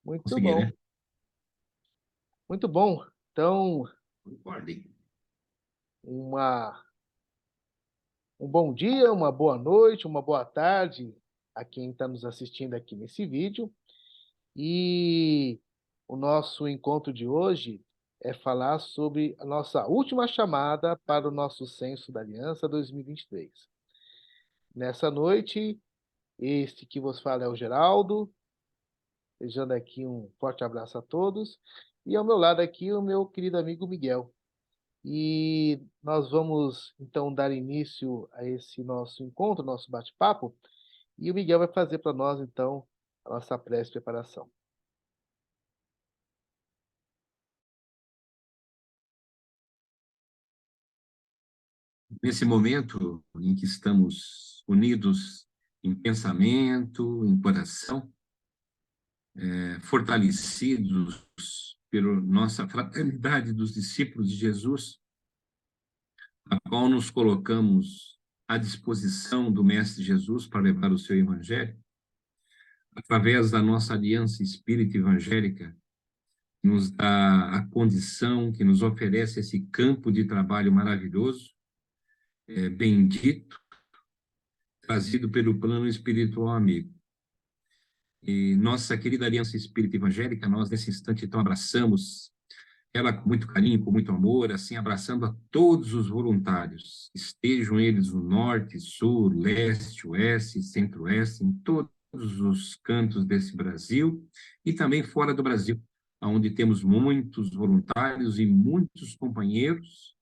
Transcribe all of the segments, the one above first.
Muito Consegui, bom, né? muito bom. Então, Concordem. uma, um bom dia, uma boa noite, uma boa tarde a quem está nos assistindo aqui nesse vídeo. E o nosso encontro de hoje é falar sobre a nossa última chamada para o nosso Censo da Aliança 2023. Nessa noite, este que vos fala é o Geraldo, desejando aqui um forte abraço a todos. E ao meu lado aqui o meu querido amigo Miguel. E nós vamos então dar início a esse nosso encontro, nosso bate-papo, e o Miguel vai fazer para nós então a nossa pré-preparação. Nesse momento em que estamos unidos em pensamento, em coração, fortalecidos pela nossa fraternidade dos discípulos de Jesus, a qual nos colocamos à disposição do Mestre Jesus para levar o seu Evangelho, através da nossa aliança espírita evangélica, nos dá a condição, que nos oferece esse campo de trabalho maravilhoso, bendito, trazido pelo plano espiritual amigo. E nossa querida Aliança Espírita Evangélica, nós nesse instante então abraçamos ela com muito carinho, com muito amor, assim, abraçando a todos os voluntários, estejam eles no norte, sul, leste, oeste, centro-oeste, em todos os cantos desse Brasil e também fora do Brasil, onde temos muitos voluntários e muitos companheiros,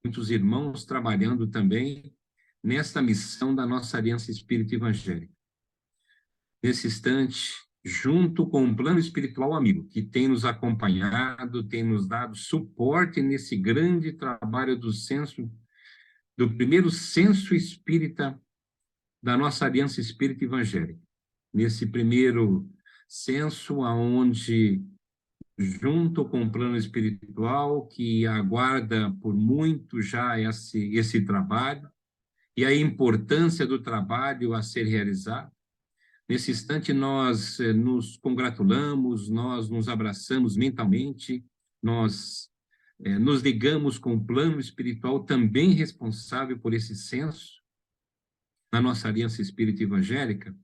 muitos irmãos trabalhando também nesta missão da nossa Aliança Espírita Evangélica. Nesse instante, junto com um plano espiritual amigo, que tem nos acompanhado, tem nos dado suporte nesse grande trabalho do censo, do primeiro censo espírita da nossa Aliança Espírita Evangélica. Nesse primeiro censo, aonde junto com o plano espiritual, que aguarda por muito já esse trabalho, e a importância do trabalho a ser realizado. Nesse instante, nós nos congratulamos, nós nos abraçamos mentalmente, nós nos ligamos com o plano espiritual também responsável por esse censo, na nossa Aliança Espírita Evangélica,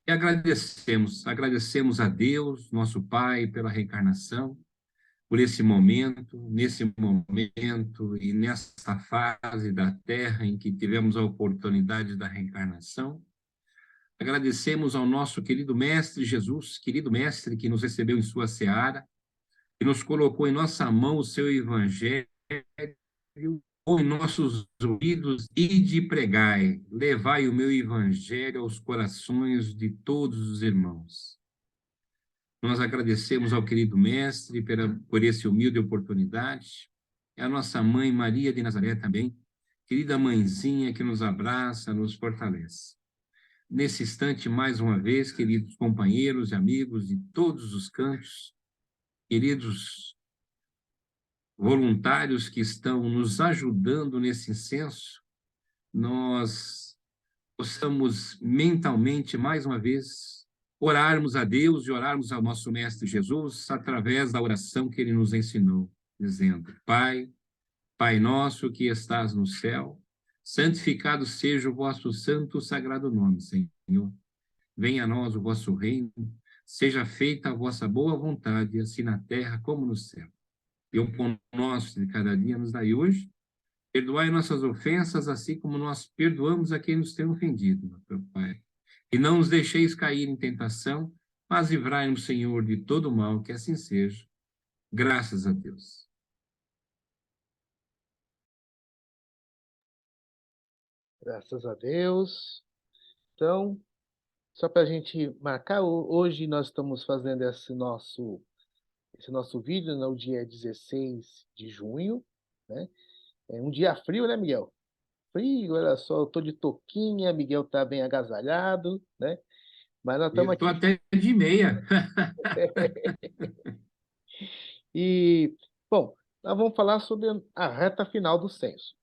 e agradecemos a Deus, nosso Pai, pela reencarnação, por esse momento, nesse momento e nessa fase da Terra em que tivemos a oportunidade da reencarnação. Agradecemos ao nosso querido Mestre Jesus, querido Mestre que nos recebeu em sua seara, que nos colocou em nossa mão o seu Evangelho, ou em nossos ouvidos, ide pregai, levai o meu Evangelho aos corações de todos os irmãos. Nós agradecemos ao querido Mestre por essa humilde oportunidade, e a nossa mãe Maria de Nazaré também, querida mãezinha que nos abraça, nos fortalece. Nesse instante, mais uma vez, queridos companheiros e amigos de todos os cantos, queridos voluntários que estão nos ajudando nesse censo, nós possamos mentalmente, mais uma vez, orarmos a Deus e orarmos ao nosso Mestre Jesus através da oração que ele nos ensinou, dizendo: Pai, Pai nosso que estás no céu, santificado seja o vosso santo sagrado nome, Senhor. Venha a nós o vosso reino, seja feita a vossa boa vontade, assim na terra como no céu. E o pão nosso de cada dia nos dai hoje. Perdoai nossas ofensas, assim como nós perdoamos a quem nos tem ofendido, meu Pai. E não nos deixeis cair em tentação, mas livrai-nos, Senhor, de todo mal, que assim seja. Graças a Deus. Graças a Deus. Então, só para a gente marcar, hoje nós estamos fazendo esse nosso vídeo no dia 16 de junho, né? É um dia frio, né, Miguel? Frio, olha só, eu tô de touquinha, Miguel tá bem agasalhado, né? Mas nós Eu estamos estou aqui. até de meia. E, bom, nós vamos falar sobre a reta final do censo.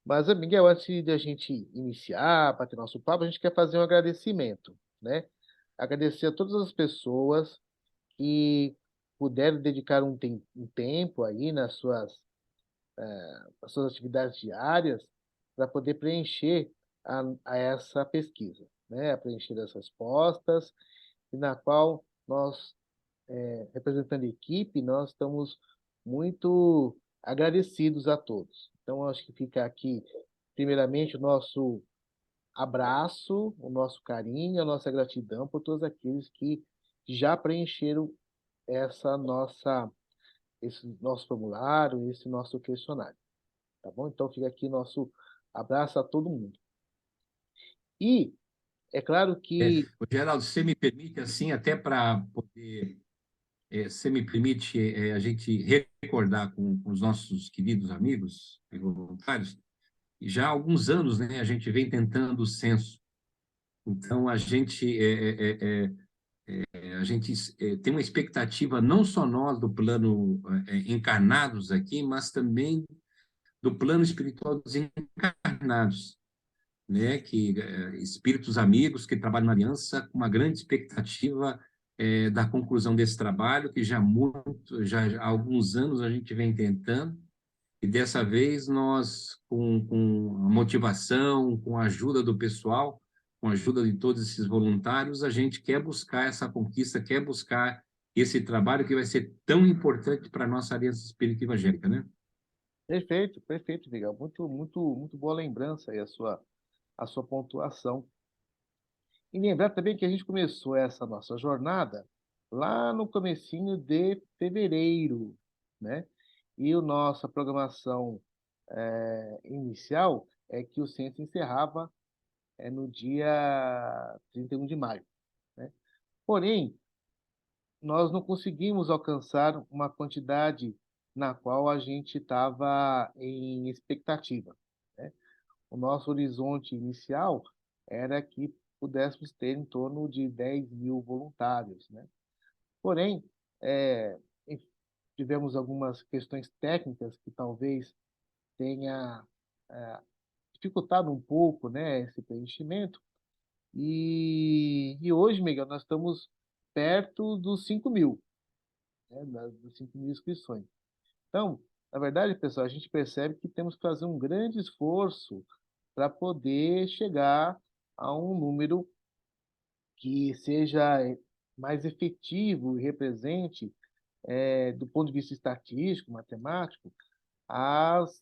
Mas, Miguel, antes de a gente iniciar, para ter nosso papo, a gente quer fazer um agradecimento, né? Agradecer a todas as pessoas que puderam dedicar um tempo aí nas suas atividades diárias para poder preencher a essa pesquisa, né? A preencher as respostas, e na qual nós, representando a equipe, nós estamos muito agradecidos a todos. Então, acho que fica aqui, primeiramente, o nosso abraço, o nosso carinho, a nossa gratidão por todos aqueles que já preencheram essa nossa, esse nosso formulário, esse nosso questionário, tá bom? Então, fica aqui nosso abraço a todo mundo. E é claro que... Geraldo, você me permite, assim, até para poder, você me permite a gente recordar com os nossos queridos amigos e voluntários, e já há alguns anos, né, a gente vem tentando o censo. Então, a gente tem uma expectativa, não só nós do plano encarnados aqui, mas também do plano espiritual dos encarnados, né? Que espíritos amigos que trabalham na aliança com uma grande expectativa da conclusão desse trabalho, que já há alguns anos a gente vem tentando, e dessa vez nós, com a motivação, com a ajuda do pessoal, com a ajuda de todos esses voluntários, a gente quer buscar essa conquista, quer buscar esse trabalho que vai ser tão importante para a nossa Aliança Espírita Evangélica, né? Perfeito, perfeito, Miguel. Muito, muito, muito boa lembrança aí a sua pontuação. E lembrar também que a gente começou essa nossa jornada lá no comecinho de fevereiro, né? E a nossa programação inicial é que o censo encerrava no dia 31 de maio, né? Porém, nós não conseguimos alcançar uma quantidade na qual a gente estava em expectativa, né? O nosso horizonte inicial era que pudéssemos ter em torno de 10 mil voluntários, né? Porém, é, tivemos algumas questões técnicas que talvez tenha é, dificultado um pouco, né, esse preenchimento. E hoje, Miguel, nós estamos perto dos 5 mil, né, das 5 mil inscrições. Então, na verdade, pessoal, a gente percebe que temos que fazer um grande esforço para poder chegar a um número que seja mais efetivo e represente, do ponto de vista estatístico, matemático, as,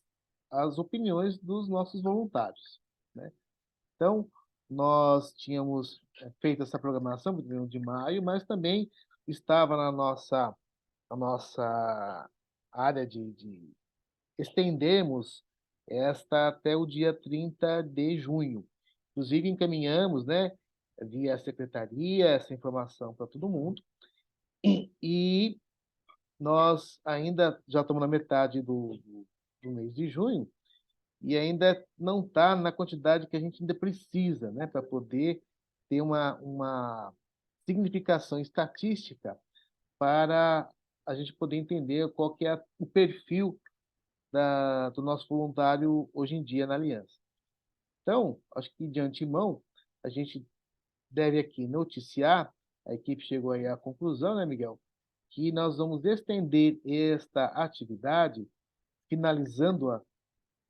as opiniões dos nossos voluntários, né? Então, nós tínhamos feito essa programação para o 31 de maio, mas também estava na nossa área de estendermos esta até o dia 30 de junho. Inclusive, encaminhamos, né, via secretaria, essa informação para todo mundo. E nós ainda já estamos na metade do mês de junho e ainda não está na quantidade que a gente ainda precisa, né, para poder ter uma significação estatística para a gente poder entender qual que é o perfil do nosso voluntário hoje em dia na Aliança. Então, acho que de antemão, a gente deve aqui noticiar, a equipe chegou aí à conclusão, né, Miguel, que nós vamos estender esta atividade, finalizando-a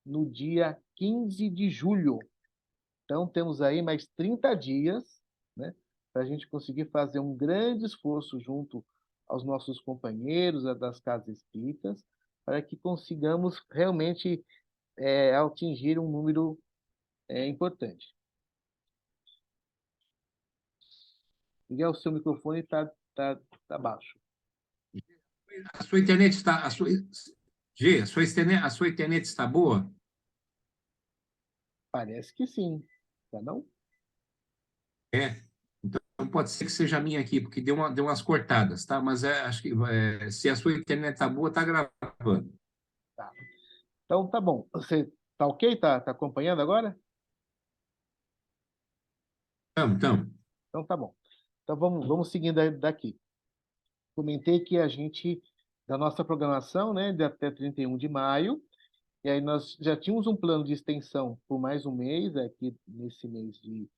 no dia 15 de julho. Então, temos aí mais 30 dias, né, para a gente conseguir fazer um grande esforço junto aos nossos companheiros das casas espíritas, para que consigamos realmente atingir um número importante. Miguel, seu microfone tá baixo. A sua internet está. G, a sua internet está boa? Parece que sim, tá não? É. Então pode ser que seja a minha aqui, porque deu umas cortadas, tá? Mas acho que se a sua internet está boa, está gravando. Tá. Então tá bom. Você tá ok? Tá acompanhando agora? Então, Então tá bom. Então vamos seguindo daqui. Comentei que a gente, da nossa programação, né, de até 31 de maio, e aí nós já tínhamos um plano de extensão por mais um mês, aqui nesse mês de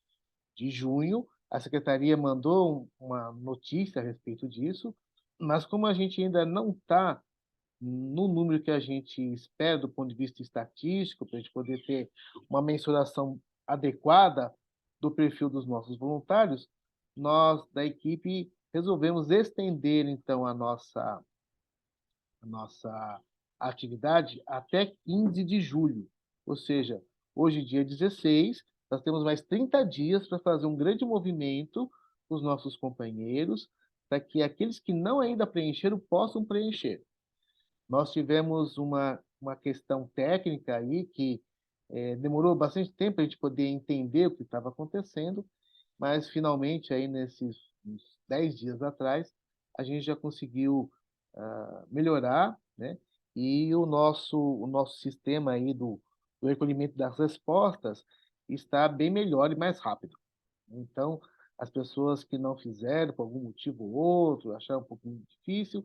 junho. A secretaria mandou uma notícia a respeito disso, Mas como a gente ainda não está no número que a gente espera do ponto de vista estatístico, para a gente poder ter uma mensuração adequada do perfil dos nossos voluntários, nós, da equipe, resolvemos estender, então, a nossa atividade até 15 de julho. Ou seja, hoje, dia 16, nós temos mais 30 dias para fazer um grande movimento com os nossos companheiros, para que aqueles que não ainda preencheram possam preencher. Nós tivemos uma questão técnica aí que demorou bastante tempo para a gente poder entender o que estava acontecendo, mas finalmente aí nesses uns 10 dias atrás a gente já conseguiu melhorar, né? E o nosso sistema aí do recolhimento das respostas está bem melhor e mais rápido. Então, as pessoas que não fizeram, por algum motivo ou outro, acharam um pouquinho difícil,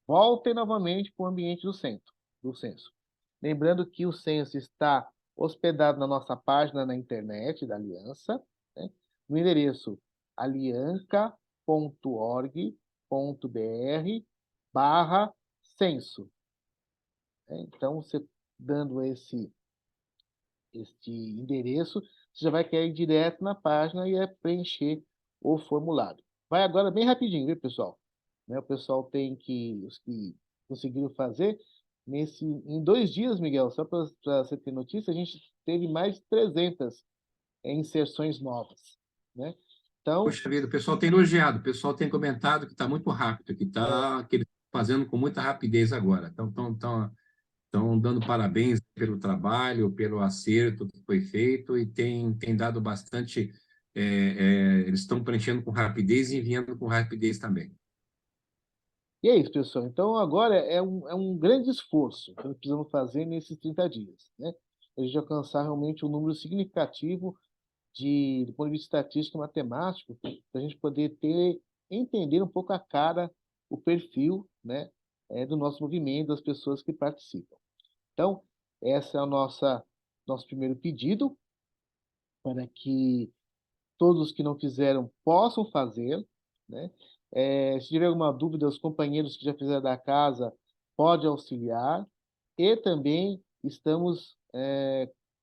voltem novamente para o ambiente do censo. Lembrando que o censo está hospedado na nossa página na internet da Aliança, né? No endereço alianca.org.br/censo. Né? Então, você dando este endereço, você já vai cair direto na página e preencher o formulário. Vai agora bem rapidinho, viu, pessoal? Né, o pessoal os que conseguiram fazer, em 2 dias, Miguel, só para você ter notícia, a gente teve mais de 300 inserções novas, né? Então, Poxa vida, o pessoal tem elogiado, o pessoal tem comentado que está muito rápido, é, que eles estão fazendo com muita rapidez agora. Estão dando parabéns pelo trabalho, pelo acerto que foi feito e tem dado bastante. Eles estão preenchendo com rapidez e enviando com rapidez também. e é isso, pessoal. Então, agora é um grande esforço que nós precisamos fazer nesses 30 dias, né? A gente alcançar realmente um número significativo do ponto de vista estatístico e matemático, para a gente poder entender um pouco a cara, o perfil, né, do nosso movimento, das pessoas que participam. Então, esse é o nosso primeiro pedido, para que todos os que não fizeram possam fazer, né? Se tiver alguma dúvida, os companheiros que já fizeram da casa podem auxiliar, e também estamos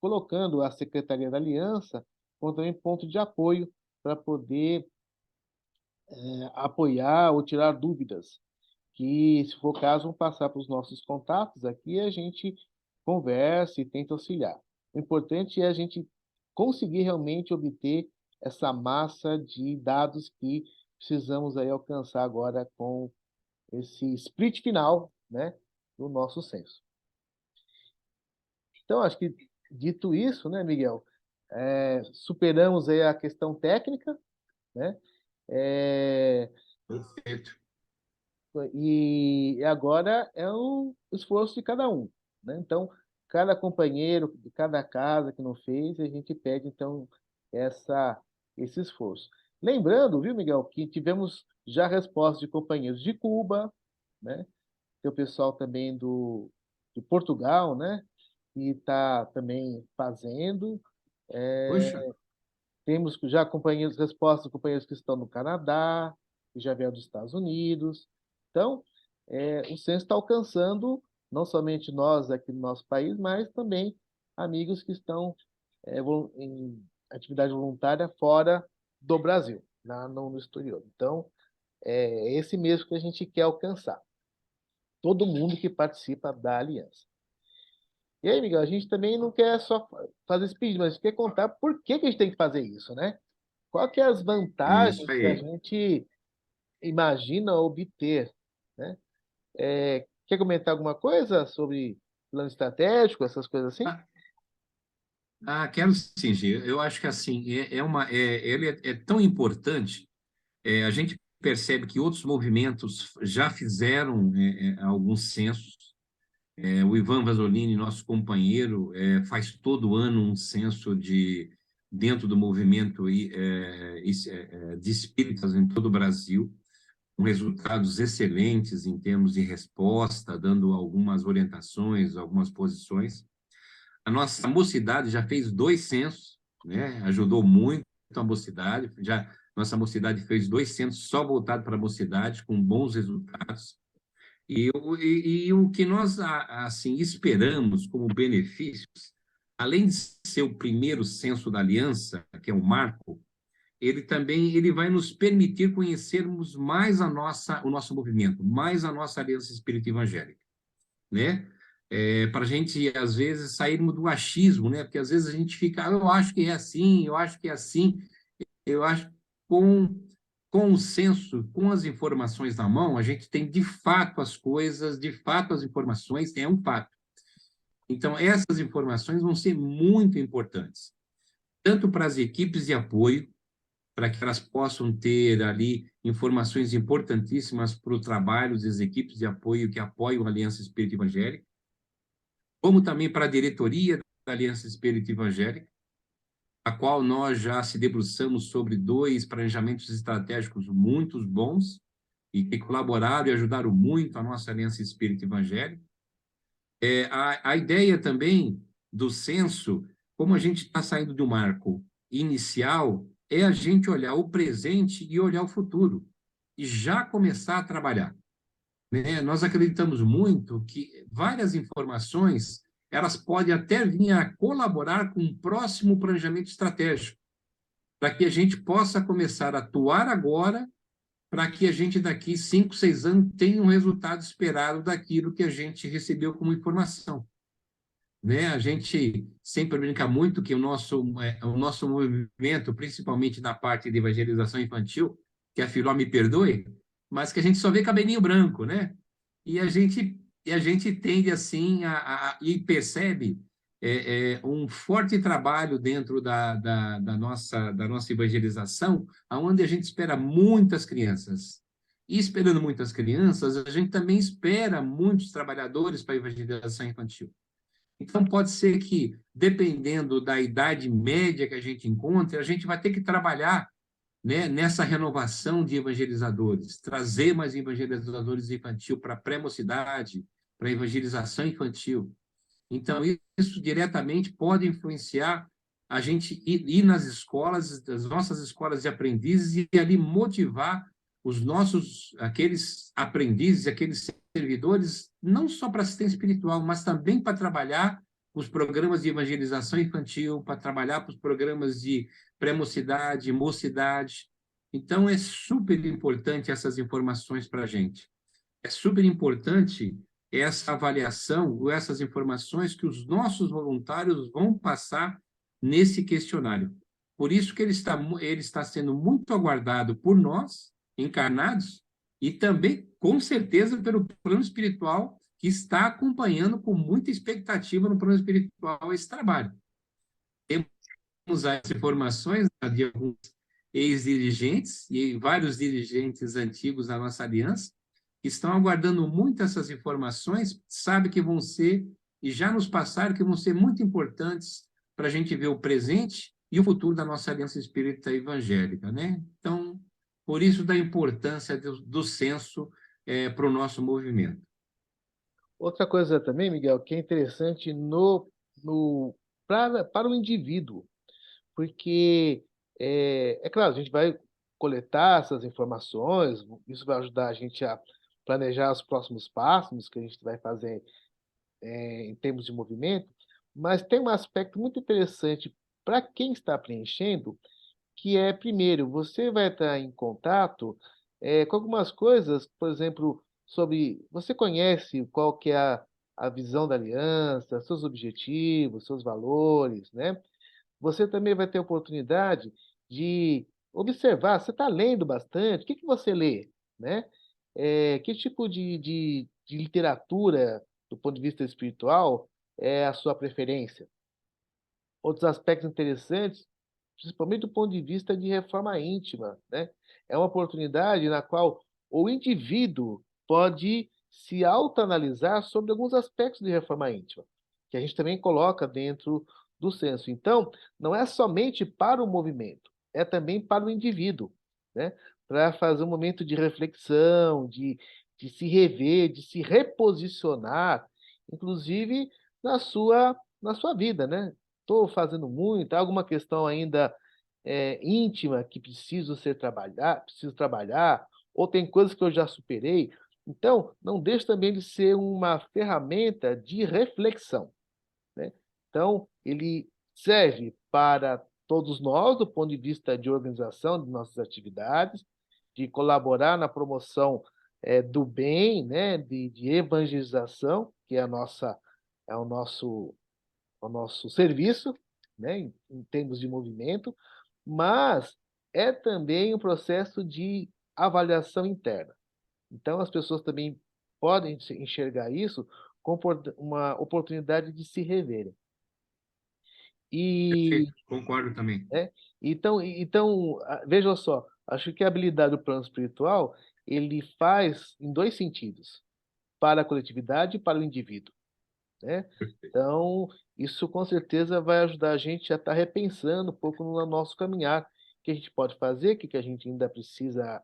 colocando a Secretaria da Aliança como também ponto de apoio para poder apoiar ou tirar dúvidas, que, se for o caso, vão passar para os nossos contatos aqui e a gente conversa e tenta auxiliar. O importante é a gente conseguir realmente obter essa massa de dados que precisamos aí alcançar agora com esse split final, né, do nosso censo. Então, acho que, dito isso, né, Miguel, superamos aí a questão técnica, né? É, Perfeito. e agora é o esforço de cada um, né? Então, cada companheiro de cada casa que não fez, a gente pede, então, esse esforço. Lembrando, viu, Miguel, que tivemos já respostas de companheiros de Cuba, né? Tem o pessoal também de Portugal, né? Que está também fazendo. Poxa, Temos já companheiros, respostas de companheiros que estão no Canadá, que já vieram dos Estados Unidos. Então, o censo está alcançando não somente nós aqui no nosso país, mas também amigos que estão em atividade voluntária fora do Brasil, lá no exterior. Então, é esse mesmo que a gente quer alcançar. Todo mundo que participa da aliança. E aí, Miguel, a gente também não quer só fazer esse pedido, mas quer contar por que que a gente tem que fazer isso, né? Qual que é as isso vantagens que a aí. gente imagina obter, né? Quer comentar alguma coisa sobre plano estratégico, essas coisas assim? Quero sim, Gê. Eu acho que assim, ele é tão importante. A gente percebe que outros movimentos já fizeram alguns censos. O Ivan Vasolini, nosso companheiro, faz todo ano um censo dentro do movimento de espíritas em todo o Brasil, com resultados excelentes em termos de resposta, dando algumas orientações, algumas posições. A nossa mocidade já fez 2 censos, né? Ajudou muito a mocidade, Nossa mocidade fez 2 centros só voltados para a mocidade, com bons resultados. E o que nós assim esperamos como benefícios, além de ser o primeiro censo da aliança, que é um marco, ele vai nos permitir conhecermos mais o nosso movimento, mais a nossa aliança espírita evangélica, né? Para a gente, às vezes, sairmos do achismo, né? Porque às vezes a gente fica, eu acho que é assim, eu acho que é assim. Eu acho que com o senso, com as informações na mão, a gente tem de fato as coisas, de fato as informações, é um fato. Então, essas informações vão ser muito importantes, tanto para as equipes de apoio, para que elas possam ter ali informações importantíssimas para o trabalho das equipes de apoio que apoiam a Aliança Espírita Evangélica, como também para a diretoria da Aliança Espírita Evangélica, a qual nós já se debruçamos sobre 2 planejamentos estratégicos muito bons e que colaboraram e ajudaram muito a nossa Aliança Espírita Evangélica. A ideia também do censo, como a gente está saindo do marco inicial, é a gente olhar o presente e olhar o futuro, e já começar a trabalhar, né? Nós acreditamos muito que várias informações elas podem até vir a colaborar com um próximo planejamento estratégico, para que a gente possa começar a atuar agora, para que a gente daqui 5, 6 anos tenha um resultado esperado daquilo que a gente recebeu como informação, né? A gente sempre brinca muito que o nosso movimento, principalmente na parte de evangelização infantil, que a Filó me perdoe, mas que a gente só vê cabelinho branco, né? E a gente tende assim e percebe um forte trabalho dentro da nossa evangelização, aonde a gente espera muitas crianças. E esperando muitas crianças, a gente também espera muitos trabalhadores para a evangelização infantil. Então, pode ser que, dependendo da idade média que a gente encontre, a gente vai ter que trabalhar, né, nessa renovação de evangelizadores, trazer mais evangelizadores infantil para a pré-mocidade, para a evangelização infantil. Então, isso diretamente pode influenciar a gente ir nas escolas, as nossas escolas de aprendizes, e ali motivar aqueles aprendizes, aqueles servidores, não só para assistência espiritual, mas também para trabalhar os programas de evangelização infantil, para trabalhar para os programas de pré-mocidade, mocidade. Então, é super importante essas informações para a gente. É super importante essa avaliação ou essas informações que os nossos voluntários vão passar nesse questionário. Por isso que ele está sendo muito aguardado por nós, encarnados, e também, com certeza, pelo plano espiritual, que está acompanhando com muita expectativa no plano espiritual esse trabalho. Temos as informações de alguns ex-dirigentes e vários dirigentes antigos da nossa aliança, que estão aguardando muito essas informações, sabe que vão ser, e já nos passaram, que vão ser muito importantes para a gente ver o presente e o futuro da nossa Aliança Espírita Evangélica, né? Então, por isso da importância do censo para o nosso movimento. Outra coisa também, Miguel, que é interessante para o indivíduo, porque é claro, a gente vai coletar essas informações, isso vai ajudar a gente a planejar os próximos passos que a gente vai fazer em termos de movimento, mas tem um aspecto muito interessante para quem está preenchendo, que é, primeiro, você vai estar em contato com algumas coisas, por exemplo, sobre, você conhece qual que é a visão da aliança, seus objetivos, seus valores, né? Você também vai ter a oportunidade de observar, você está lendo bastante, o que que você lê, né? Que tipo de literatura, do ponto de vista espiritual, é a sua preferência? Outros aspectos interessantes, principalmente do ponto de vista de reforma íntima, né? É uma oportunidade na qual o indivíduo pode se autoanalisar sobre alguns aspectos de reforma íntima, que a gente também coloca dentro do censo. Então, não é somente para o movimento, é também para o indivíduo, né? Para fazer um momento de reflexão, de se rever, de se reposicionar, inclusive na sua vida, né? Estou fazendo muito, há alguma questão ainda íntima que preciso trabalhar, ou tem coisas que eu já superei. Então, não deixe também de ser uma ferramenta de reflexão, né? Então, ele serve para todos nós, do ponto de vista de organização de nossas atividades, de colaborar na promoção do bem, né? De evangelização, que é é o nosso serviço, né? Em termos de movimento, mas é também um processo de avaliação interna. Então, as pessoas também podem enxergar isso como uma oportunidade de se reverem. E, Perfeito, concordo também. né, então, veja só, acho que a habilidade do plano espiritual, ele faz em dois sentidos, para a coletividade e para o indivíduo, né? Perfeito. Então, isso com certeza vai ajudar a gente a estar repensando um pouco no nosso caminhar, o que a gente pode fazer, o que a gente ainda precisa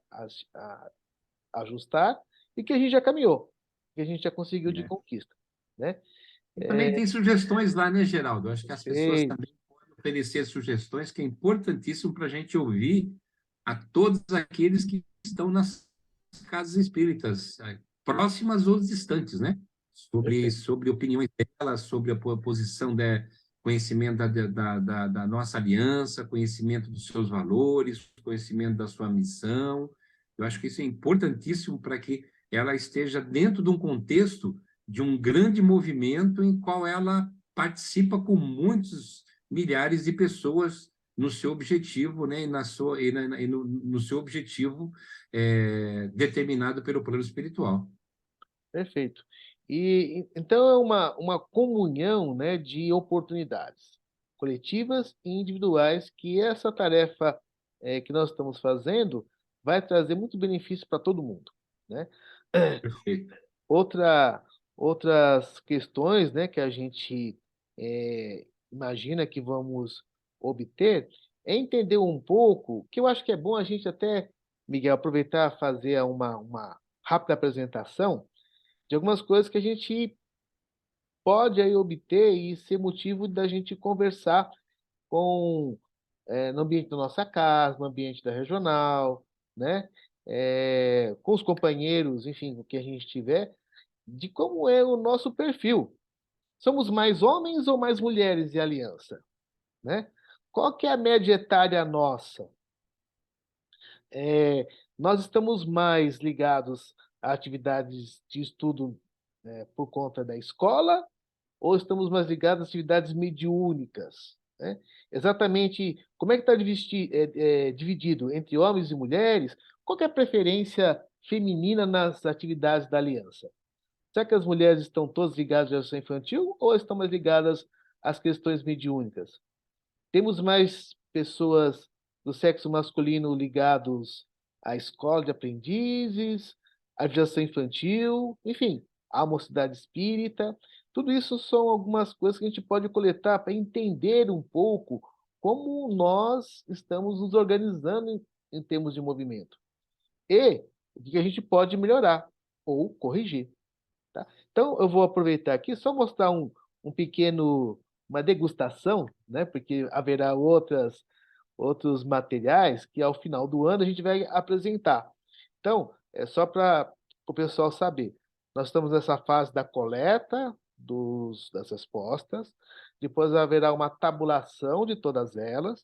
ajustar e que a gente já caminhou, que a gente já conseguiu de É. conquista, né? E também tem sugestões lá, né, Geraldo? Eu acho que as pessoas Perfeito, também podem oferecer sugestões, que é importantíssimo para a gente ouvir a todos aqueles que estão nas casas espíritas, próximas ou distantes, né? perfeito, Sobre opiniões delas, sobre a posição de conhecimento da nossa aliança, conhecimento dos seus valores, conhecimento da sua missão. Eu acho que isso é importantíssimo para que ela esteja dentro de um contexto de um grande movimento em qual ela participa com muitos milhares de pessoas no seu objetivo, né, no seu objetivo determinado pelo plano espiritual. perfeito. E então é uma comunhão, né, de oportunidades coletivas e individuais que essa tarefa que nós estamos fazendo vai trazer muito benefício para todo mundo, né? Perfeito. Outra, outras questões, né, que a gente imagina que vamos obter é entender um pouco, que eu acho que é bom a gente até, Miguel, aproveitar e fazer uma rápida apresentação de algumas coisas que a gente pode aí obter e ser motivo da gente conversar com, no ambiente da nossa casa, no ambiente da regional, né? Com os companheiros, enfim, o que a gente tiver, de como é o nosso perfil. Somos mais homens ou mais mulheres em aliança, né? Qual que é a média etária nossa? É, nós estamos mais ligados a atividades de estudo, por conta da escola ou estamos mais ligados a atividades mediúnicas, né? Exatamente como é que está dividido entre homens e mulheres? Qual que é a preferência feminina nas atividades da aliança? Será que as mulheres estão todas ligadas à geração infantil ou estão mais ligadas às questões mediúnicas? Temos mais pessoas do sexo masculino ligados à escola de aprendizes, à geração infantil, enfim, à mocidade espírita. Tudo isso são algumas coisas que a gente pode coletar para entender um pouco como nós estamos nos organizando em termos de movimento e o que a gente pode melhorar ou corrigir. Tá? Então, eu vou aproveitar aqui só mostrar um pequeno, uma degustação, né? Porque haverá outros materiais que ao final do ano a gente vai apresentar. Então, é só para o pessoal saber. Nós estamos nessa fase da coleta das respostas, depois haverá uma tabulação de todas elas,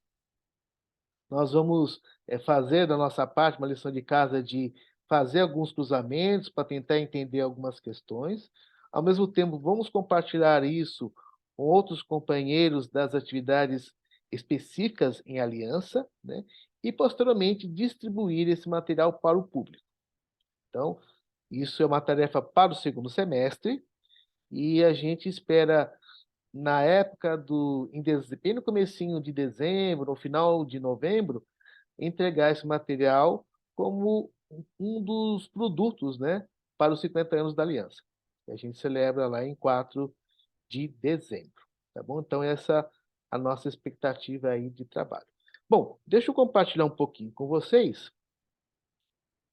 nós vamos fazer da nossa parte uma lição de casa de fazer alguns cruzamentos para tentar entender algumas questões. Ao mesmo tempo, vamos compartilhar isso com outros companheiros das atividades específicas em aliança, né? E posteriormente distribuir esse material para o público. Então, isso é uma tarefa para o segundo semestre e a gente espera na época bem no comecinho de dezembro, no final de novembro, entregar esse material como um dos produtos, né, para os 50 anos da Aliança. Que a gente celebra lá em 4 de dezembro, tá bom? Então, essa é a nossa expectativa aí de trabalho. Bom, deixa eu compartilhar um pouquinho com vocês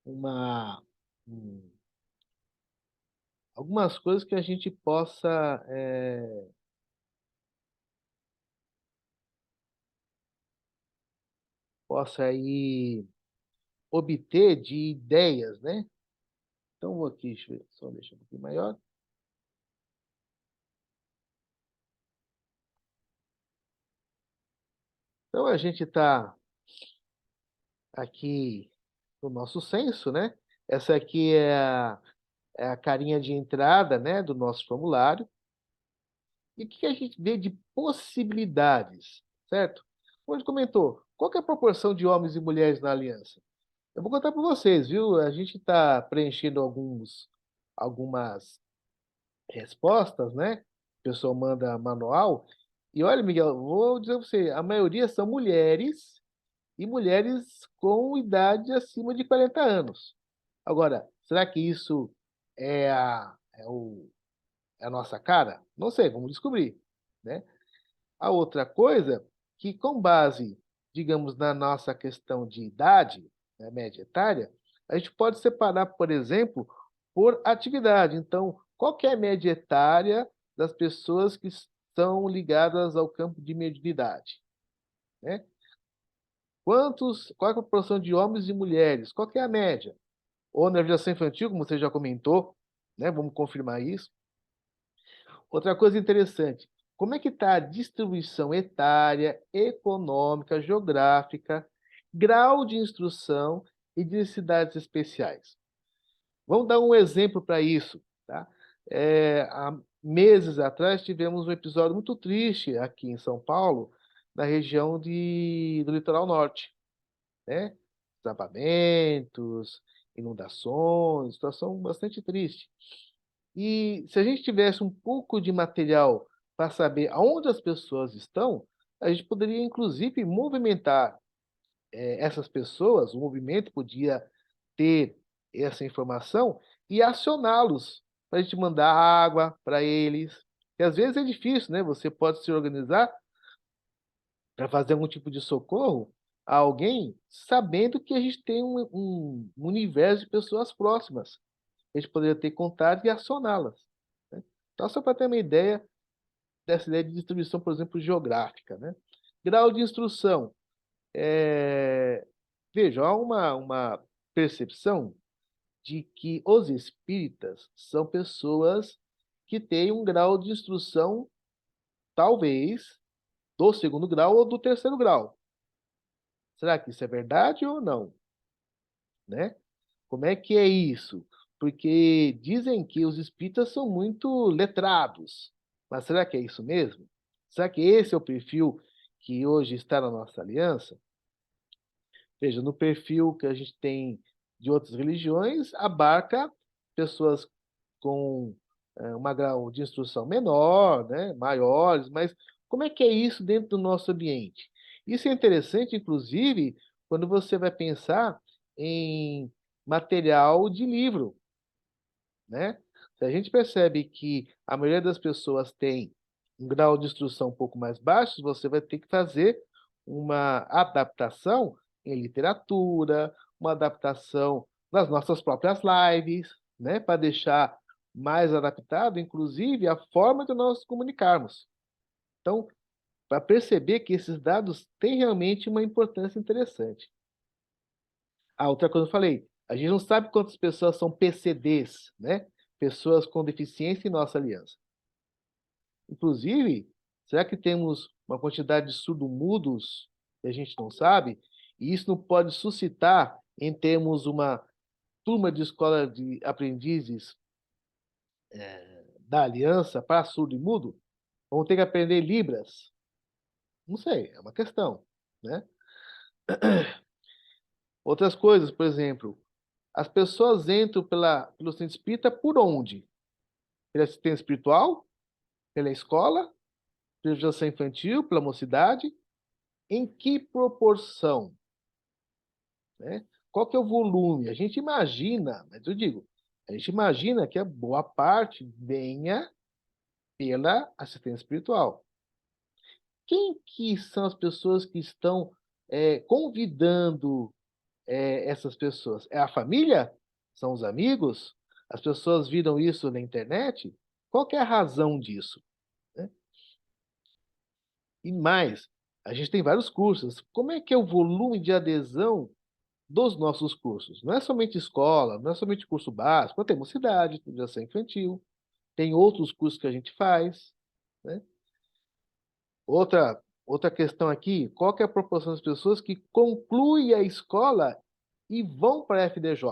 uma, um, algumas coisas que a gente possa possa aí obter de ideias, né? Então, vou aqui, só deixar um pouquinho maior. Então, a gente está aqui no nosso censo, né? Essa aqui é a carinha de entrada, né, do nosso formulário. E o que a gente vê de possibilidades, certo? Como a gente comentou, qual que é a proporção de homens e mulheres na aliança? Eu vou contar para vocês, viu? A gente está preenchendo algumas respostas, né? O pessoal manda manual. E olha, Miguel, vou dizer para você, a maioria são mulheres e mulheres com idade acima de 40 anos. Agora, será que isso é a nossa cara? Não sei, vamos descobrir, né? A outra coisa, que com base, digamos, na nossa questão de idade, né, média etária, a gente pode separar, por exemplo, por atividade. Então, qual que é a média etária das pessoas que estão ligadas ao campo de mediunidade, né? Qual é a proporção de homens e mulheres? Qual que é a média? Ou na geração infantil, como você já comentou, né? Vamos confirmar isso. Outra coisa interessante, como é que está a distribuição etária, econômica, geográfica, grau de instrução e de necessidades especiais? Vamos dar um exemplo para isso, tá? Há meses atrás tivemos um episódio muito triste aqui em São Paulo, na região do litoral norte, né? Desabamentos, inundações, situação bastante triste. E se a gente tivesse um pouco de material para saber aonde as pessoas estão, a gente poderia, inclusive, movimentar essas pessoas, o movimento podia ter essa informação e acioná-los para a gente mandar água para eles. E às vezes é difícil, né? Você pode se organizar para fazer algum tipo de socorro a alguém, sabendo que a gente tem um universo de pessoas próximas. A gente poderia ter contato e acioná-las, né? Então, só para ter uma ideia dessa ideia de distribuição, por exemplo, geográfica, né? Grau de instrução. Veja, há uma percepção de que os espíritas são pessoas que têm um grau de instrução, talvez, do segundo grau ou do terceiro grau. Será que isso é verdade ou não, né? Como é que é isso? Porque dizem que os espíritas são muito letrados. Mas será que é isso mesmo? Será que esse é o perfil que hoje está na nossa aliança? Veja, no perfil que a gente tem de outras religiões, abarca pessoas com uma grau de instrução menor, né, maiores, mas como é que é isso dentro do nosso ambiente? Isso é interessante, inclusive, quando você vai pensar em material de livro, né? Se a gente percebe que a maioria das pessoas tem um grau de instrução um pouco mais baixo, você vai ter que fazer uma adaptação em literatura, uma adaptação nas nossas próprias lives, né? Para deixar mais adaptado, inclusive, a forma de nós comunicarmos. Então, para perceber que esses dados têm realmente uma importância interessante. A outra coisa que eu falei, a gente não sabe quantas pessoas são PCDs, né? Pessoas com deficiência em nossa aliança. Inclusive, será que temos uma quantidade de surdo-mudos que a gente não sabe? E isso não pode suscitar em termos uma turma de escola de aprendizes da aliança para surdo e mudo? Vão ter que aprender Libras? Não sei, é uma questão, né? Outras coisas, por exemplo, as pessoas entram pelo centro espírita por onde? Pela assistência espiritual? Pela escola? Pela geração infantil? Pela mocidade? Em que proporção, né? Qual que é o volume? A gente imagina, mas eu digo, a gente imagina que a boa parte venha pela assistência espiritual. Quem que são as pessoas que estão convidando essas pessoas? É a família? São os amigos? As pessoas viram isso na internet? Qual que é a razão disso, né? E mais, A gente tem vários cursos. Como é que é o volume de adesão dos nossos cursos? Não é somente escola, não é somente curso básico, tem mocidade, tem educação infantil, tem outros cursos que a gente faz, né? Outra questão aqui, qual que é a proporção das pessoas que concluem a escola e vão para a FDJ?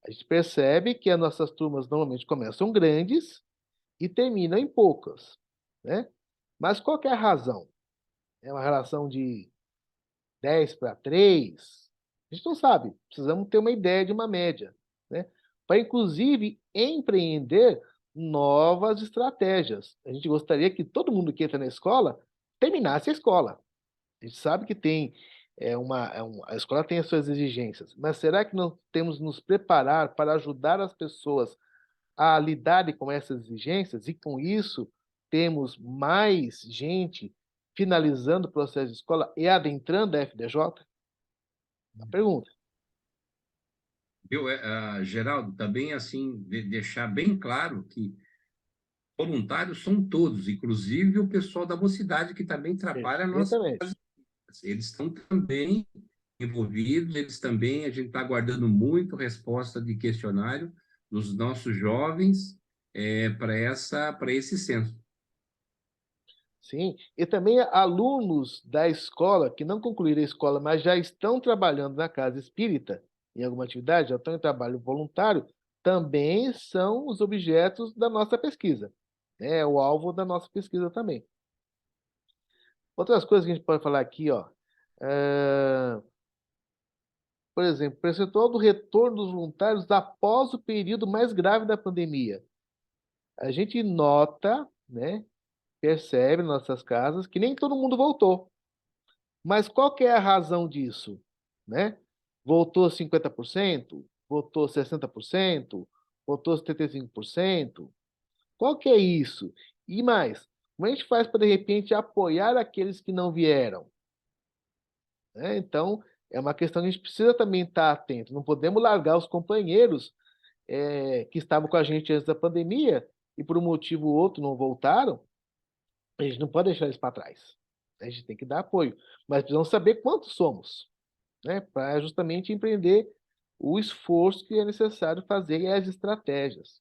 A gente percebe que as nossas turmas normalmente começam grandes e terminam em poucas, né? Mas qual que é a razão? É uma relação de 10 para 3? A gente não sabe. Precisamos ter uma ideia de uma média, né? Para, inclusive, empreender novas estratégias. A gente gostaria que todo mundo que entra na escola terminasse a escola. A gente sabe que tem a escola tem as suas exigências, mas será que nós temos que nos preparar para ajudar as pessoas a lidarem com essas exigências e, com isso, temos mais gente finalizando o processo de escola e adentrando a FDJ? A pergunta. Viu, Geraldo, também assim, deixar bem claro que voluntários são todos, inclusive o pessoal da mocidade que também trabalha nós, Perfeitamente. eles estão também envolvidos, eles também, a gente está aguardando muito resposta de questionário dos nossos jovens para esse censo. Sim, e também alunos da escola que não concluíram a escola, mas já estão trabalhando na casa espírita, em alguma atividade, já estão em trabalho voluntário, também são os objetos da nossa pesquisa. É o alvo da nossa pesquisa também. Outras coisas que a gente pode falar aqui, ó. é, por exemplo, percentual do retorno dos voluntários após o período mais grave da pandemia. A gente nota, né, percebe nas nossas casas que nem todo mundo voltou. Mas qual que é a razão disso, né? Voltou 50%? Voltou 60%? Voltou 75%? Qual que é isso? E mais, como a gente faz para, de repente, apoiar aqueles que não vieram, né? Então, é uma questão que a gente precisa também estar atento. Não podemos largar os companheiros que estavam com a gente antes da pandemia e, por um motivo ou outro, não voltaram. A gente não pode deixar eles para trás. A gente tem que dar apoio. Mas precisamos saber quantos somos, né, para justamente empreender o esforço que é necessário fazer e as estratégias.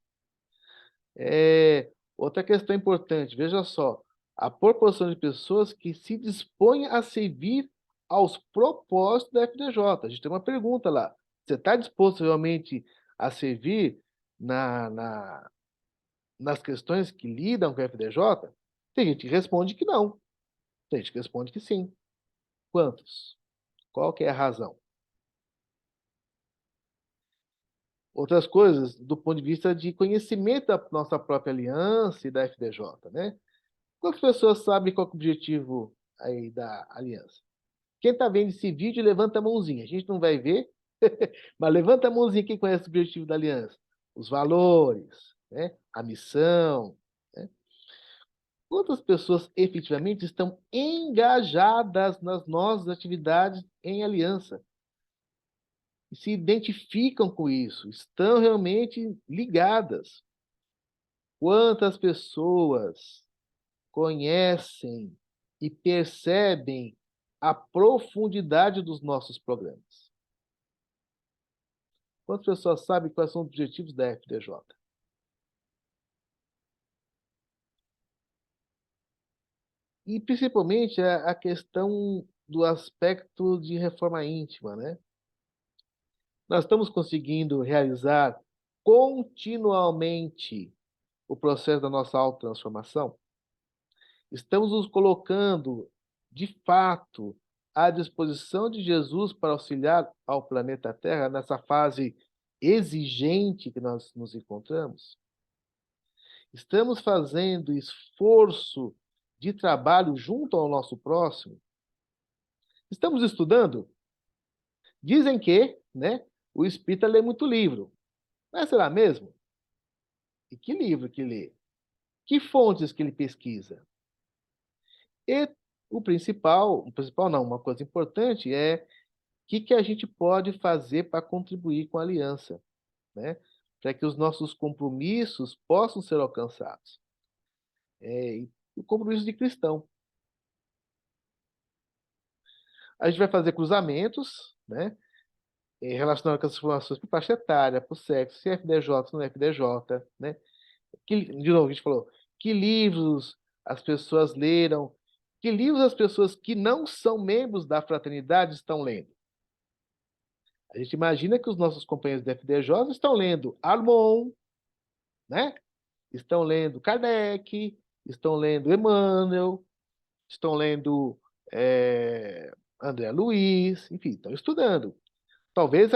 Outra questão importante, veja só, a proporção de pessoas que se dispõem a servir aos propósitos da FDJ. A gente tem uma pergunta lá. Você está disposto realmente a servir na, na, nas questões que lidam com a FDJ? Tem gente que responde que não. Tem gente que responde que sim. Quantos? Qual que é a razão? Outras coisas do ponto de vista de conhecimento da nossa própria aliança e da FDJ, né? Quantas pessoas sabem qual é o objetivo aí da aliança? Quem está vendo esse vídeo, levanta a mãozinha. A gente não vai ver, mas levanta a mãozinha quem conhece o objetivo da aliança. Os valores, né? A missão, né? Quantas pessoas efetivamente estão engajadas nas nossas atividades em aliança? E se identificam com isso, estão realmente ligadas. Quantas pessoas conhecem e percebem a profundidade dos nossos programas? Quantas pessoas sabem quais são os objetivos da FDJ? E principalmente a questão do aspecto de reforma íntima, né? Nós estamos conseguindo realizar continuamente o processo da nossa autotransformação? Estamos nos colocando, de fato, à disposição de Jesus para auxiliar ao planeta Terra nessa fase exigente que nós nos encontramos? Estamos fazendo esforço de trabalho junto ao nosso próximo? Estamos estudando? Dizem que, né, o espírita lê muito livro. Mas será mesmo? E que livro que lê? Que fontes que ele pesquisa? E o principal não, uma coisa importante é o que a gente pode fazer para contribuir com a aliança, né? Para que os nossos compromissos possam ser alcançados. E o compromisso de cristão. A gente vai fazer cruzamentos, né? Relacionando com as informações por faixa etária, por sexo, se é FDJ, se não é FDJ, né? De novo, a gente falou, que livros as pessoas leram, que livros as pessoas que não são membros da fraternidade estão lendo. A gente imagina que os nossos companheiros da FDJ estão lendo Armon, né? Estão lendo Kardec, estão lendo Emmanuel, estão lendo André Luiz, enfim, estão estudando. Talvez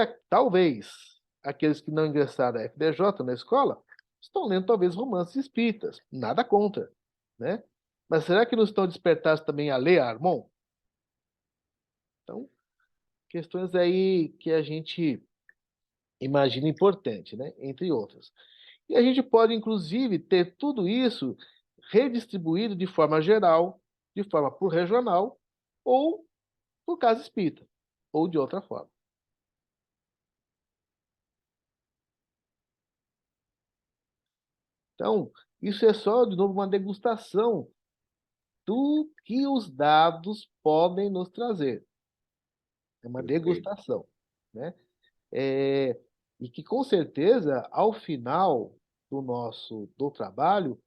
aqueles que não ingressaram à FDJ na escola estão lendo talvez romances espíritas, nada contra, né? Mas será que não estão despertados também a ler Armon? Então, questões aí que a gente imagina importante, né? Entre outras. E a gente pode, inclusive, ter tudo isso redistribuído de forma geral, de forma por regional, ou por casa espírita, ou de outra forma. Então, isso é só, de novo, uma degustação do que os dados podem nos trazer. É uma Perfeito. degustação, né? É, e que, com certeza, ao final do trabalho,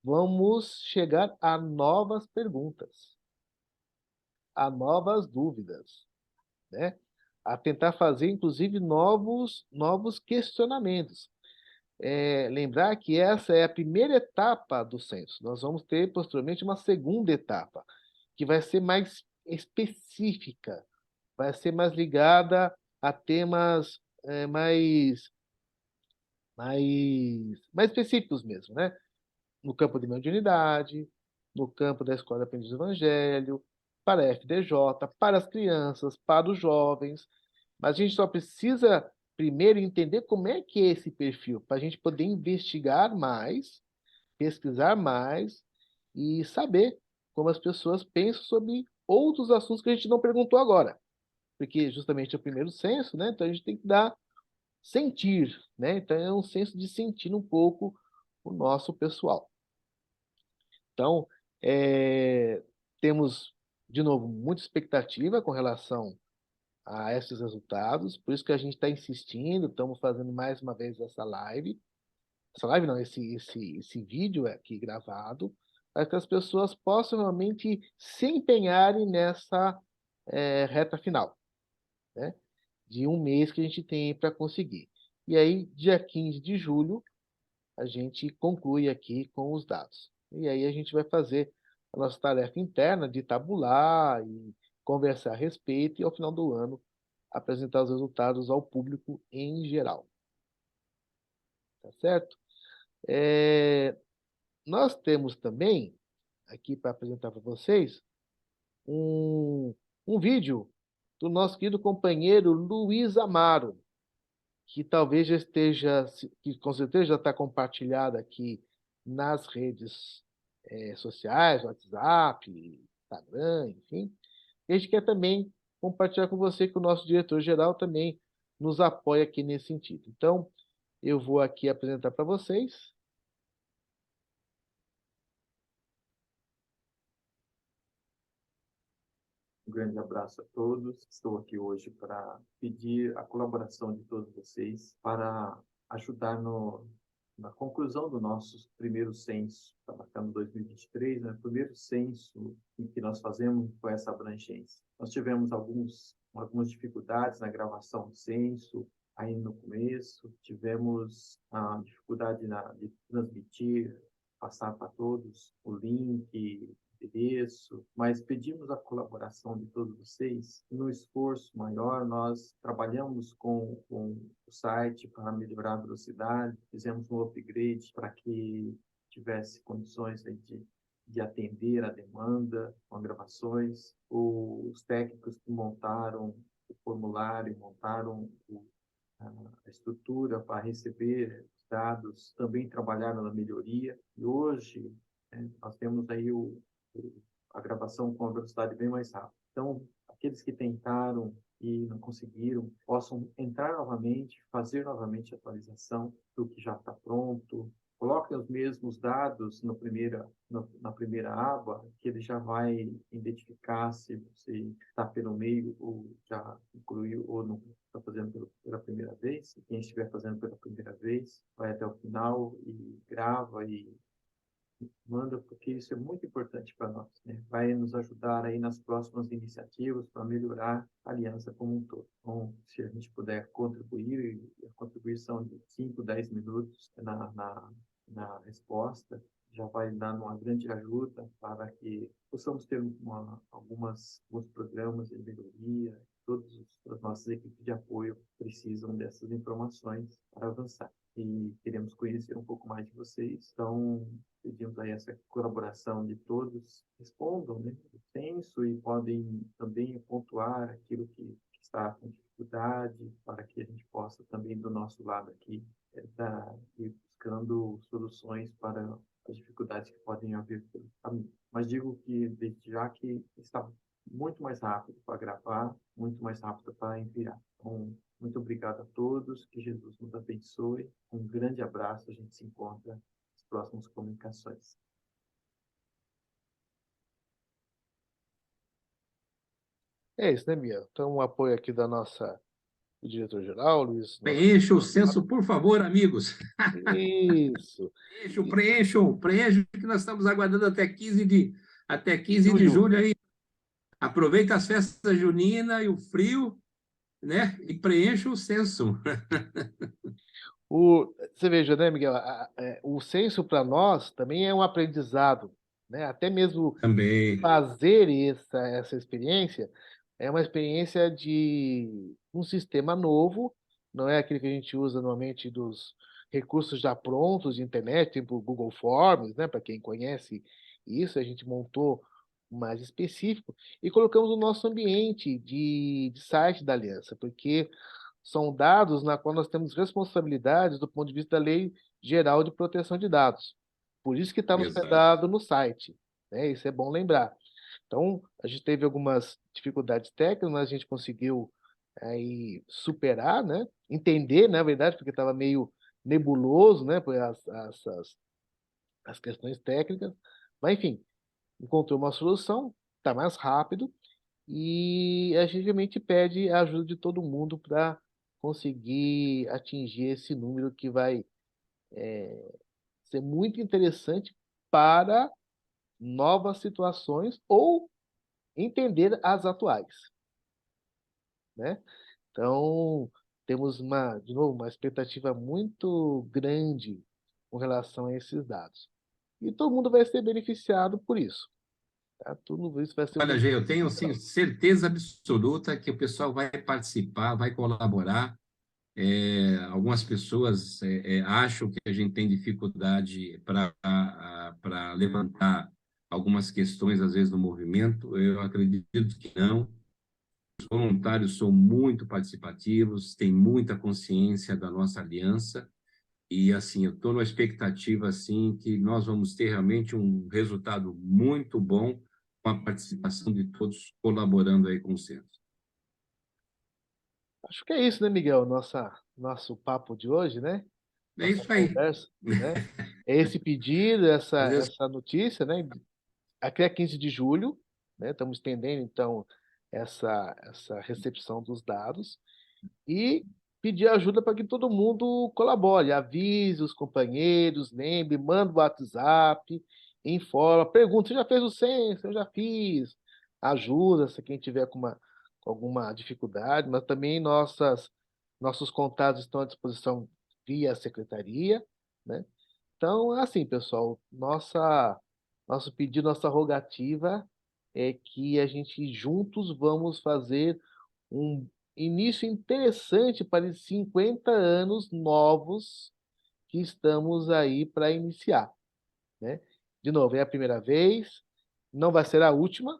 vamos chegar a novas perguntas, a novas dúvidas, né? A tentar fazer, inclusive, novos questionamentos. Lembrar que essa é a primeira etapa do censo. Nós vamos ter, posteriormente, uma segunda etapa, que vai ser mais específica, vai ser mais ligada a temas mais específicos mesmo, né? No campo de mediunidade, no campo da Escola de Aprendiz do Evangelho, para a FDJ, para as crianças, para os jovens. Mas a gente só precisa primeiro entender como é que é esse perfil, para a gente poder investigar mais, pesquisar mais e saber como as pessoas pensam sobre outros assuntos que a gente não perguntou agora. Porque justamente é o primeiro censo, né? Então a gente tem que sentir, né? Então é um senso de sentir um pouco o nosso pessoal. Então, é, temos, de novo, muita expectativa com relação a esses resultados, por isso que a gente está insistindo, estamos fazendo mais uma vez essa live. Essa live não, esse vídeo aqui gravado, para que as pessoas possam realmente se empenharem nessa reta final, né? De um mês que a gente tem para conseguir. E aí, dia 15 de julho, a gente conclui aqui com os dados. E aí a gente vai fazer a nossa tarefa interna de tabular e conversar a respeito e, ao final do ano, apresentar os resultados ao público em geral. Tá certo? É, Nós temos também, aqui para apresentar para vocês, um, um vídeo do nosso querido companheiro Luiz Amaro, que talvez já esteja, que com certeza já está compartilhado aqui nas redes sociais, WhatsApp, Instagram, enfim. E a gente quer também compartilhar com você que o nosso diretor-geral também nos apoia aqui nesse sentido. Então, eu vou aqui apresentar para vocês. Um grande abraço a todos. Estou aqui hoje para pedir a colaboração de todos vocês para ajudar na conclusão do nosso primeiro censo. Está marcando 2023, né? O primeiro censo em que nós fazemos com essa abrangência. Nós tivemos algumas dificuldades na gravação do censo, aí no começo. Tivemos a dificuldade de transmitir, passar para todos o link, endereço, mas pedimos a colaboração de todos vocês. No esforço maior, nós trabalhamos com o site para melhorar a velocidade, fizemos um upgrade para que tivesse condições de atender a demanda com gravações. Os técnicos que montaram o formulário, montaram a estrutura para receber dados, também trabalharam na melhoria. E hoje, nós temos aí a gravação com a velocidade bem mais rápida. Então, aqueles que tentaram e não conseguiram, possam entrar novamente, fazer novamente a atualização do que já está pronto, coloquem os mesmos dados na primeira aba, que ele já vai identificar se você está pelo meio ou já incluiu ou não está fazendo pela primeira vez. Quem estiver fazendo pela primeira vez, vai até o final e grava e manda, porque isso é muito importante para nós, né? Vai nos ajudar aí nas próximas iniciativas para melhorar a aliança como um todo. Então, se a gente puder contribuir, e a contribuição de 5, 10 minutos na resposta, já vai dar uma grande ajuda para que possamos ter alguns programas de melhoria. As nossas equipes de apoio precisam dessas informações para avançar. E queremos conhecer um pouco mais de vocês. Então, pedimos aí essa colaboração de todos. Respondam, né, o censo e podem também pontuar aquilo que está com dificuldade, para que a gente possa também, do nosso lado aqui, ir buscando soluções para as dificuldades que podem haver pelo caminho. Mas digo que, desde já, que está muito mais rápido para gravar, muito mais rápido para enviar. Então, muito obrigado a todos, que Jesus nos abençoe. Um grande abraço, a gente se encontra nas próximas comunicações. É isso, né, Miguel? Então, um apoio aqui do diretor-geral, Luiz. Preencha o censo, por favor, amigos. Isso. Preencham, que nós estamos aguardando até 15 de Julho. julho aí. Aproveita as festas juninas e o frio, né? E preencha o censo. Você veja, né, Miguel? O censo para nós também é um aprendizado, né? Até mesmo Também. fazer essa experiência é uma experiência de um sistema novo, não é aquele que a gente usa normalmente dos recursos já prontos de internet, tipo Google Forms, né? Para quem conhece isso, a gente montou um mais específico e colocamos no nosso ambiente de site da Aliança, porque são dados na qual nós temos responsabilidades do ponto de vista da Lei Geral de Proteção de Dados. Por isso que está Exato. hospedado no site, né? Isso é bom lembrar. Então, a gente teve algumas dificuldades técnicas, mas a gente conseguiu aí superar, né? Entender, na verdade, porque estava meio nebuloso, né? Por as questões técnicas. Mas, enfim, encontrou uma solução, está mais rápido e a gente realmente pede a ajuda de todo mundo para conseguir atingir esse número que vai ser muito interessante para novas situações ou entender as atuais, né? Então, temos de novo, uma expectativa muito grande com relação a esses dados. E todo mundo vai ser beneficiado por isso, tá? Tudo isso vai ser um Olha, Gê, eu benefício tenho geral. assim, certeza absoluta que o pessoal vai participar, vai colaborar. Algumas pessoas acham que a gente tem dificuldade para levantar algumas questões, às vezes, no movimento. Eu acredito que não. Os voluntários são muito participativos, têm muita consciência da nossa aliança. E, assim, eu estou numa expectativa, assim, que nós vamos ter realmente um resultado muito bom com a participação de todos colaborando aí com o centro. Acho que é isso, né, Miguel? Nosso papo de hoje, né? É Nossa isso aí. conversa, né? É esse pedido, Às vezes, essa notícia, né? Até 15 de julho, né? Estamos estendendo, então, essa recepção dos dados e pedir ajuda para que todo mundo colabore, avise os companheiros, lembre, manda o WhatsApp, informa, pergunta, você já fez o censo? Eu já fiz. Ajuda se quem tiver com alguma dificuldade, mas também nossos contatos estão à disposição via secretaria, né? Então, é assim, pessoal, nosso pedido, nossa rogativa é que a gente juntos vamos fazer um início interessante para os 50 anos novos que estamos aí para iniciar, né? De novo, é a primeira vez, não vai ser a última,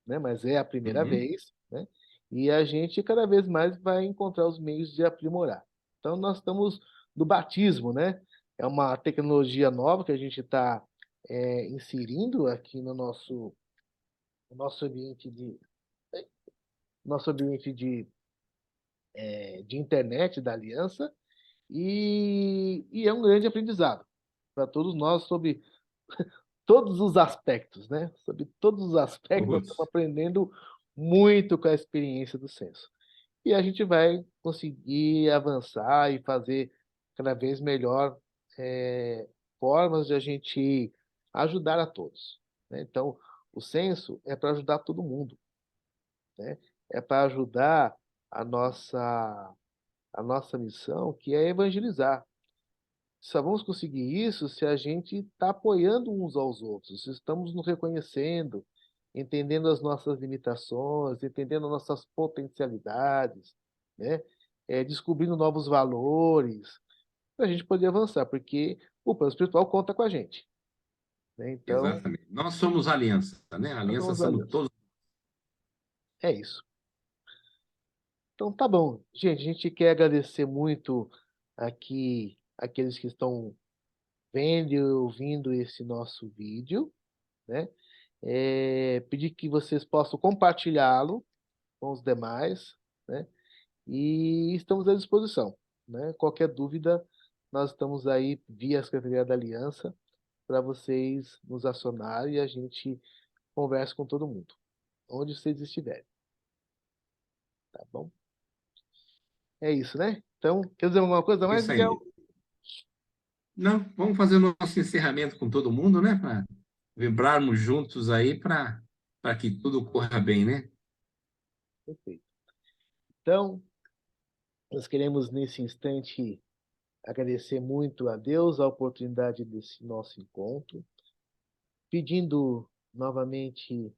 né? Mas é a primeira uhum. vez, né? E a gente cada vez mais vai encontrar os meios de aprimorar. Então, nós estamos no batismo, né? É uma tecnologia nova que a gente está inserindo aqui no nosso ambiente de internet da Aliança e é um grande aprendizado. para todos nós sobre todos os aspectos, né? Sobre todos os aspectos, nós estamos Todos. aprendendo muito com a experiência do censo. E a gente vai conseguir avançar e fazer cada vez melhor formas de a gente ajudar a todos, né? Então, o censo é para ajudar todo mundo, né? É para ajudar a nossa missão, que é evangelizar. Só vamos conseguir isso se a gente está apoiando uns aos outros, se estamos nos reconhecendo, entendendo as nossas limitações, entendendo as nossas potencialidades, né? Descobrindo novos valores, para a gente poder avançar, porque o plano espiritual conta com a gente, né? Então, Exatamente. Nós somos aliança, né? nós Aliança somos somos aliança. todos. É isso. Então, tá bom. Gente, a gente quer agradecer muito aqui aqueles que estão vendo e ouvindo esse nosso vídeo, né? Pedir que vocês possam compartilhá-lo com os demais, né? E estamos à disposição, né? Qualquer dúvida, nós estamos aí via a Secretaria da Aliança para vocês nos acionarem e a gente conversa com todo mundo, onde vocês estiverem, tá bom? É isso, né? Então, quer dizer alguma coisa mais, Isso Miguel? aí. Não, vamos fazer o nosso encerramento com todo mundo, né? Para vibrarmos juntos aí para que tudo corra bem, né? Perfeito. Então, nós queremos nesse instante agradecer muito a Deus a oportunidade desse nosso encontro, pedindo novamente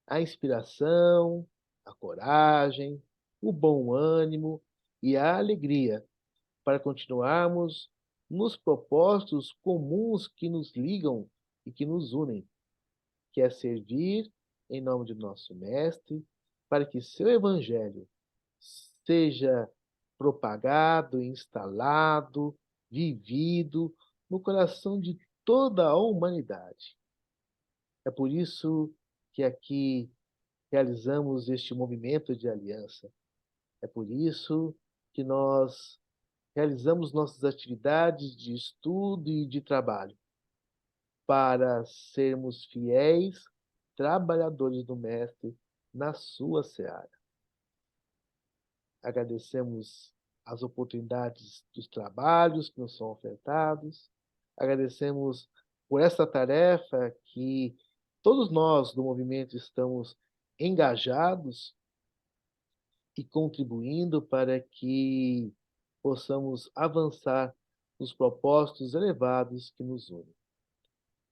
a inspiração, a coragem, o bom ânimo e a alegria para continuarmos nos propósitos comuns que nos ligam e que nos unem, que é servir em nome de nosso Mestre, para que seu Evangelho seja propagado, instalado, vivido no coração de toda a humanidade. É por isso que aqui realizamos este movimento de aliança. É por isso que nós realizamos nossas atividades de estudo e de trabalho, para sermos fiéis trabalhadores do Mestre na sua seara. Agradecemos as oportunidades dos trabalhos que nos são ofertados, agradecemos por essa tarefa que todos nós do movimento estamos engajados e contribuindo para que possamos avançar nos propósitos elevados que nos unem.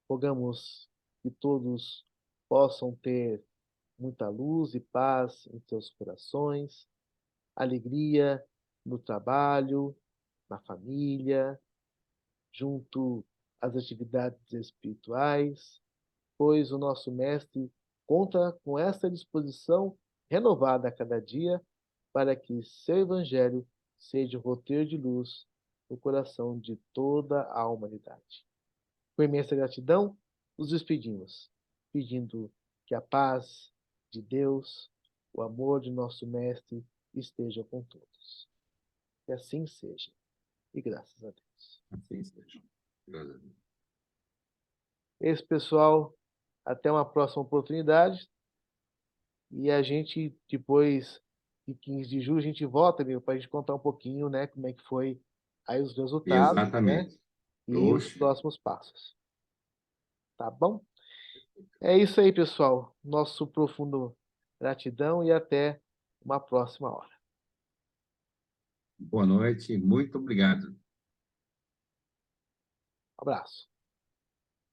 Rogamos que todos possam ter muita luz e paz em seus corações, alegria no trabalho, na família, junto às atividades espirituais, pois o nosso Mestre conta com essa disposição renovada a cada dia para que seu Evangelho seja o roteiro de luz no coração de toda a humanidade. Com imensa gratidão, nos despedimos, pedindo que a paz de Deus, o amor de nosso Mestre esteja com todos. Que assim seja. E graças a Deus. Assim seja. Graças a Deus. Esse pessoal, até uma próxima oportunidade. E a gente, depois de 15 de julho, a gente volta, meu, para a gente contar um pouquinho, né, como é que foi aí os resultados, né, Exatamente. e os Oxe, próximos passos. Tá bom? É isso aí, pessoal. Nosso profundo gratidão e até uma próxima hora. boa noite, muito obrigado. Abraço.